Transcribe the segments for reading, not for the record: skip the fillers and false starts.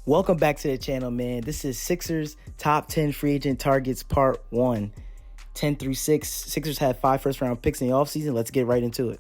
Welcome back to the channel, man. This is Sixers top 10 free agent targets part 1. 10 through 6. Sixers had 5 first-round picks in the offseason. Let's get right into it.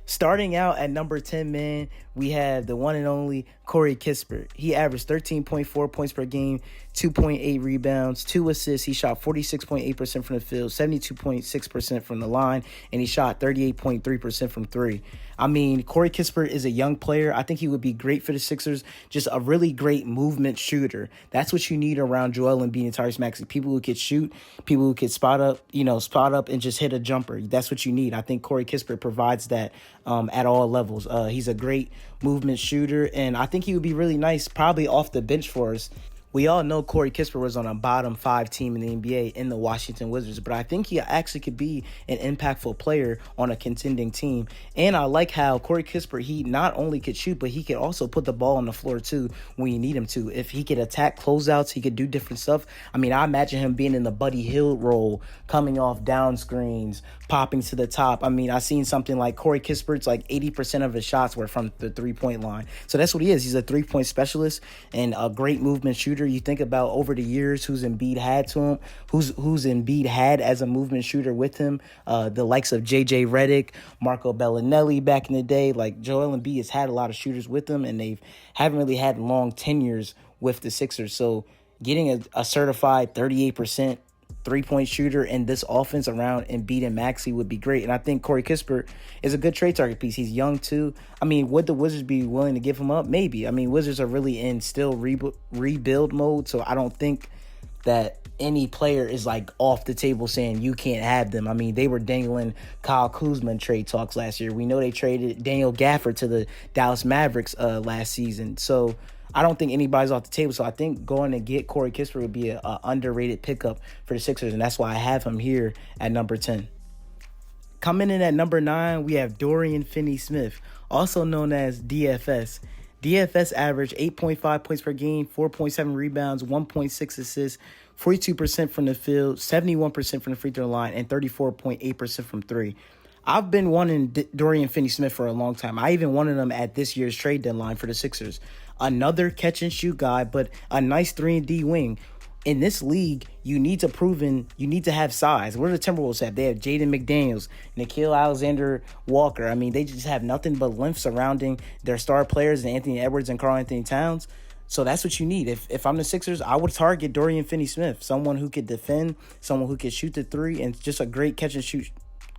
Starting out at number 10, man, we have the one and only Corey Kispert. He averaged 13.4 points per game, 2.8 rebounds, 2 assists. He shot 46.8% from the field, 72.6% from the line, and he shot 38.3% from 3. I mean, Corey Kispert is a young player. I think he would be great for the Sixers. Just a really great movement shooter. That's what you need around Joel Embiid and Tyrese Maxey. People who could shoot, people who could spot up and just hit a jumper. That's what you need. I think Corey Kispert provides that at all levels. He's a great movement shooter, and I think he would be really nice probably off the bench for us. We all know Corey Kispert was on a bottom 5 team in the NBA in the Washington Wizards, but I think he actually could be an impactful player on a contending team. And I like how Corey Kispert, he not only could shoot, but he could also put the ball on the floor too when you need him to. If he could attack closeouts, he could do different stuff. I mean, I imagine him being in the Buddy Hield role, coming off down screens, popping to the top. I mean, I seen something like Corey Kispert's like 80% of his shots were from the three-point line. So that's what he is. He's a three-point specialist and a great movement shooter. You think about over the years who's Embiid had to him, who's Embiid had as a movement shooter with him, the likes of J.J. Redick, Marco Bellinelli back in the day. Like Joel Embiid has had a lot of shooters with him, and they haven't really had long tenures with the Sixers. So getting a certified 38% three-point shooter in this offense around Embiid and Maxey would be great. And I think Corey Kispert is a good trade target piece. He's young too. I mean, would the Wizards be willing to give him up? Maybe. I mean, Wizards are really in still rebuild mode, so I don't think that any player is like off the table saying you can't have them. I mean, they were dangling Kyle Kuzma in trade talks last year. We know they traded Daniel Gafford to the Dallas Mavericks last season. So I don't think anybody's off the table. So I think going to get Corey Kispert would be an underrated pickup for the Sixers, and that's why I have him here at number 10. Coming in at number 9, we have Dorian Finney-Smith, also known as DFS. DFS averaged 8.5 points per game, 4.7 rebounds, 1.6 assists, 42% from the field, 71% from the free throw line, and 34.8% from 3. I've been wanting Dorian Finney-Smith for a long time. I even wanted him at this year's trade deadline for the Sixers. Another catch-and-shoot guy, but a nice 3-and-D wing. In this league, you need to have size. What do the Timberwolves have? They have Jaden McDaniels, Nickeil Alexander-Walker. I mean, they just have nothing but length surrounding their star players, Anthony Edwards and Karl-Anthony Towns. So that's what you need. If I'm the Sixers, I would target Dorian Finney-Smith, someone who could defend, someone who could shoot the three, and just a great catch-and-shoot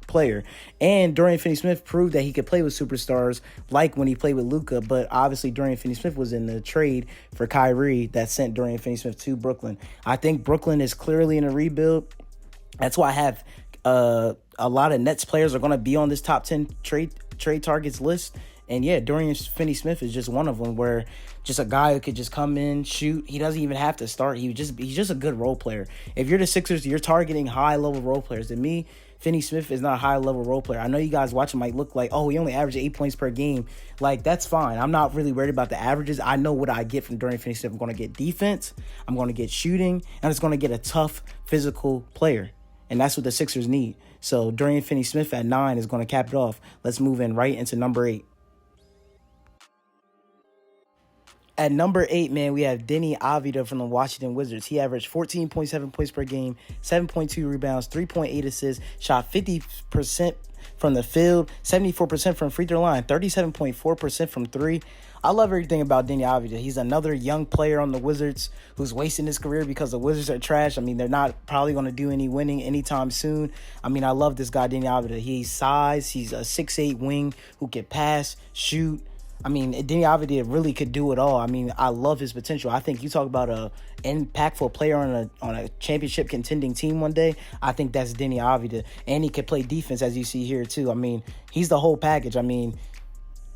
player. And Dorian Finney-Smith proved that he could play with superstars like when he played with Luka, but obviously Dorian Finney-Smith was in the trade for Kyrie that sent Dorian Finney-Smith to Brooklyn. I think Brooklyn is clearly in a rebuild. That's why I have a lot of Nets players are going to be on this top 10 trade targets list. And yeah, Dorian Finney-Smith is just one of them, where just a guy who could just come in, shoot. He doesn't even have to start. He's just a good role player. If you're the Sixers, you're targeting high-level role players. To me, Finney-Smith is not a high-level role player. I know you guys watching might look like, oh, he only averaged 8 points per game. Like, that's fine. I'm not really worried about the averages. I know what I get from Dorian Finney-Smith. I'm going to get defense, I'm going to get shooting, and it's going to get a tough, physical player. And that's what the Sixers need. So Dorian Finney-Smith at 9 is going to cap it off. Let's move in right into number 8. At number 8, man, we have Deni Avdija from the Washington Wizards. He averaged 14.7 points per game, 7.2 rebounds, 3.8 assists, shot 50% from the field, 74% from free throw line, 37.4% from 3. I love everything about Deni Avdija. He's another young player on the Wizards who's wasting his career because the Wizards are trash. I mean, they're not probably going to do any winning anytime soon. I mean, I love this guy, Deni Avdija. He's size. He's a 6'8 wing who can pass, shoot. I mean, Deni Avdija really could do it all. I mean, I love his potential. I think you talk about a impactful player on a championship contending team one day. I think that's Deni Avdija, and he could play defense, as you see here too. I mean, he's the whole package. I mean,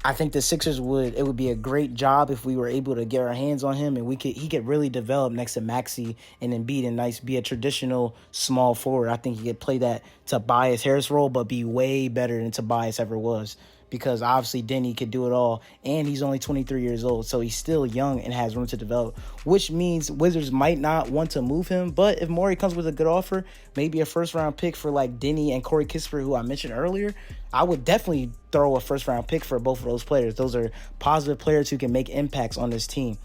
I think the Sixers would be a great job if we were able to get our hands on him, and he could really develop next to Maxey and Embiid and be a traditional small forward. I think he could play that Tobias Harris role, but be way better than Tobias ever was. Because obviously Deni could do it all, and he's only 23 years old, so he's still young and has room to develop, which means Wizards might not want to move him. But if Morey comes with a good offer, maybe a first-round pick for like Deni and Corey Kispert, who I mentioned earlier, I would definitely throw a first-round pick for both of those players. Those are positive players who can make impacts on this team.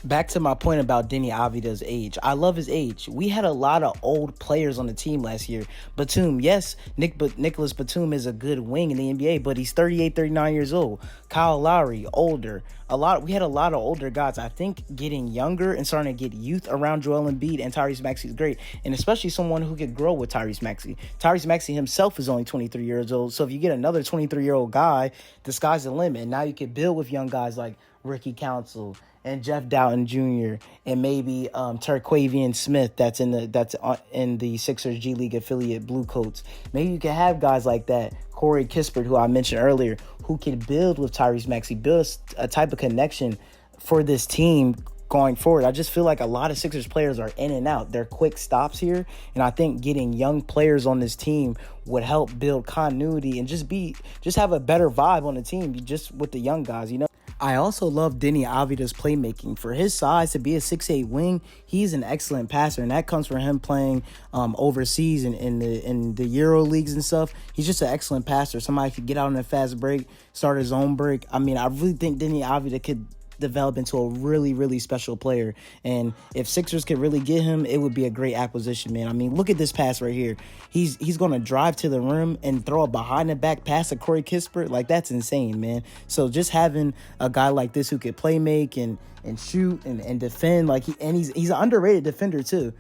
Back to my point about Denny Avida's age. I love his age. We had a lot of old players on the team last year. Batum, yes, Nicholas Batum is a good wing in the NBA, but he's 38, 39 years old. Kyle Lowry, older. We had a lot of older guys. I think getting younger and starting to get youth around Joel Embiid and Tyrese Maxey is great, and especially someone who could grow with Tyrese Maxey. Tyrese Maxey himself is only 23 years old, so if you get another 23-year-old guy, the sky's the limit. And now you can build with young guys like Ricky Council and Jeff Doughton Jr. and maybe Terquavian Smith that's in the Sixers G League affiliate Blue Coats. Maybe you can have guys like that, Corey Kispert, who I mentioned earlier, who can build with Tyrese Maxey, build a type of connection for this team going forward. I just feel like a lot of Sixers players are in and out. They're quick stops here, and I think getting young players on this team would help build continuity and just have a better vibe on the team, just with the young guys, you know. I also love Denny Avida's playmaking. For his size, to be a 6'8" wing, he's an excellent passer, and that comes from him playing overseas in the Euro leagues and stuff. He's just an excellent passer. Somebody could get out on a fast break, start his own break. I mean, I really think Denny Avida could develop into a really, really special player. And if Sixers could really get him, it would be a great acquisition, man. I mean, look at this pass right here. He's going to drive to the rim and throw a behind-the-back pass to Corey Kispert. Like, that's insane, man. So just having a guy like this who could play make and shoot and defend, like he's an underrated defender too.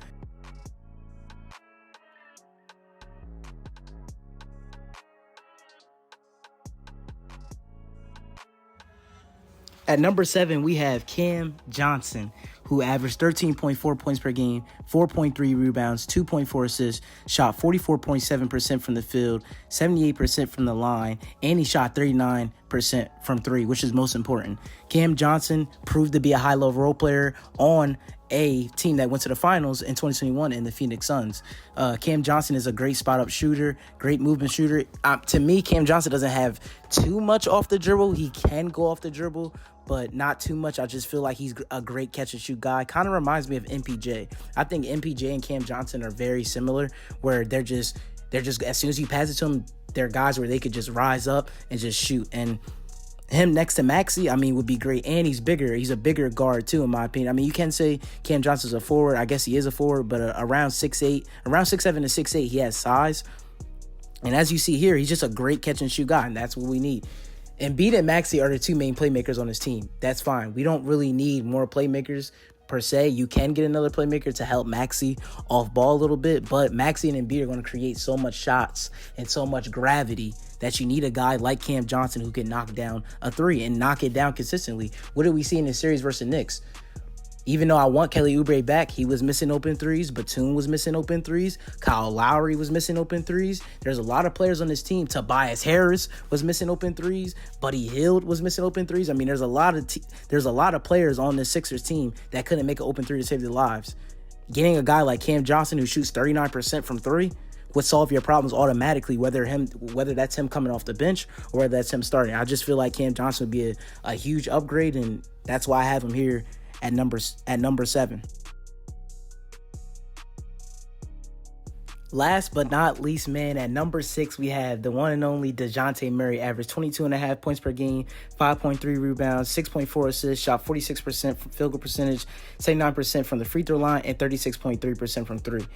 At number 7, we have Cam Johnson, who averaged 13.4 points per game, 4.3 rebounds, 2.4 assists, shot 44.7% from the field, 78% from the line, and he shot 39% from three, which is most important. Cam Johnson proved to be a high-level role player on a team that went to the finals in 2021 in the Phoenix Suns. Cam Johnson is a great spot-up shooter, great movement shooter. To me, Cam Johnson doesn't have too much off the dribble. He can go off the dribble, but not too much. I just feel like he's a great catch-and-shoot guy. Kind of reminds me of MPJ. I think MPJ and Cam Johnson are very similar, where they're just as soon as you pass it to them, they're guys where they could just rise up and just shoot. And him next to Maxey, I mean, would be great. And he's bigger. He's a bigger guard, too, in my opinion. I mean, you can say Cam Johnson's a forward. I guess he is a forward, but around 6'7" to 6'8", he has size. And as you see here, he's just a great catch-and-shoot guy, and that's what we need. Embiid and Maxey are the two main playmakers on this team. That's fine. We don't really need more playmakers per se. You can get another playmaker to help Maxey off ball a little bit, but Maxey and Embiid are going to create so much shots and so much gravity that you need a guy like Cam Johnson who can knock down a three and knock it down consistently. What did we see in this series versus Knicks? Even though I want Kelly Oubre back, he was missing open threes. Batum was missing open threes. Kyle Lowry was missing open threes. There's a lot of players on this team. Tobias Harris was missing open threes. Buddy Hield was missing open threes. I mean, there's a lot of players on this Sixers team that couldn't make an open three to save their lives. Getting a guy like Cam Johnson who shoots 39% from three would solve your problems automatically, whether that's him coming off the bench or whether that's him starting. I just feel like Cam Johnson would be a huge upgrade, and that's why I have him here at number 7. Last but not least, man, at number 6, we have the one and only DeJounte Murray, averaged 22.5 points per game, 5.3 rebounds, 6.4 assists, shot 46% from field goal percentage, 79% from the free throw line, and 36.3% from three.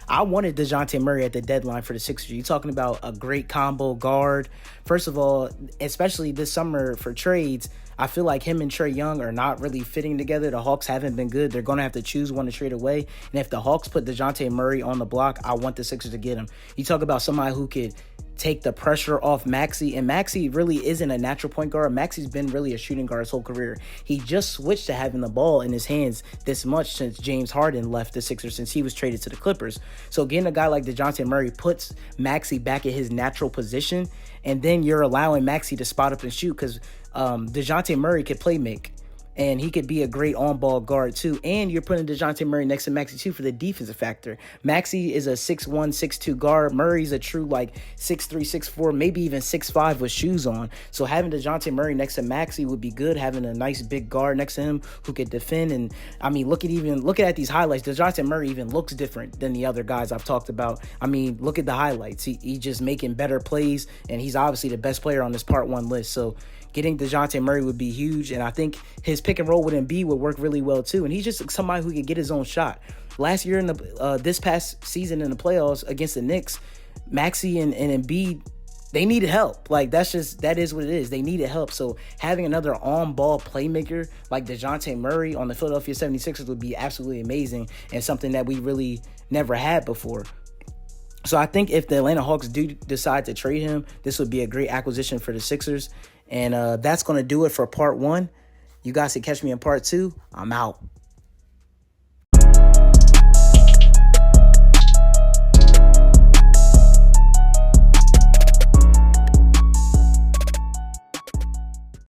I wanted DeJounte Murray at the deadline for the Sixers. You're talking about a great combo guard. First of all, especially this summer for trades, I feel like him and Trae Young are not really fitting together. The Hawks haven't been good. They're going to have to choose one to trade away. And if the Hawks put DeJounte Murray on the block, I want the Sixers to get him. You talk about somebody who could take the pressure off Maxey, and Maxey really isn't a natural point guard. Maxey's been really a shooting guard his whole career. He just switched to having the ball in his hands this much since James Harden left the Sixers, since he was traded to the Clippers. So getting a guy like DeJounte Murray puts Maxey back in his natural position, and then you're allowing Maxey to spot up and shoot, because DeJounte Murray could play make, and he could be a great on-ball guard too. And you're putting DeJounte Murray next to Maxey too for the defensive factor. Maxey is a 6'1", 6'2" guard. Murray's a true like 6'3", 6'4", maybe even 6'5" with shoes on. So having DeJounte Murray next to Maxey would be good. Having a nice big guard next to him who could defend. And I mean, looking at these highlights, DeJounte Murray even looks different than the other guys I've talked about. I mean, look at the highlights. He's just making better plays, and he's obviously the best player on this Part 1 list. So getting DeJounte Murray would be huge, and I think his pick and roll with Embiid would work really well too. And he's just somebody who can get his own shot. Last year in this past season in the playoffs against the Knicks, Maxey and Embiid, they needed help. Like, that is what it is. They needed help. So having another on-ball playmaker like DeJounte Murray on the Philadelphia 76ers would be absolutely amazing and something that we really never had before. So I think if the Atlanta Hawks do decide to trade him, this would be a great acquisition for the Sixers. And that's going to do it for part 1. You guys can catch me in part 2. I'm out.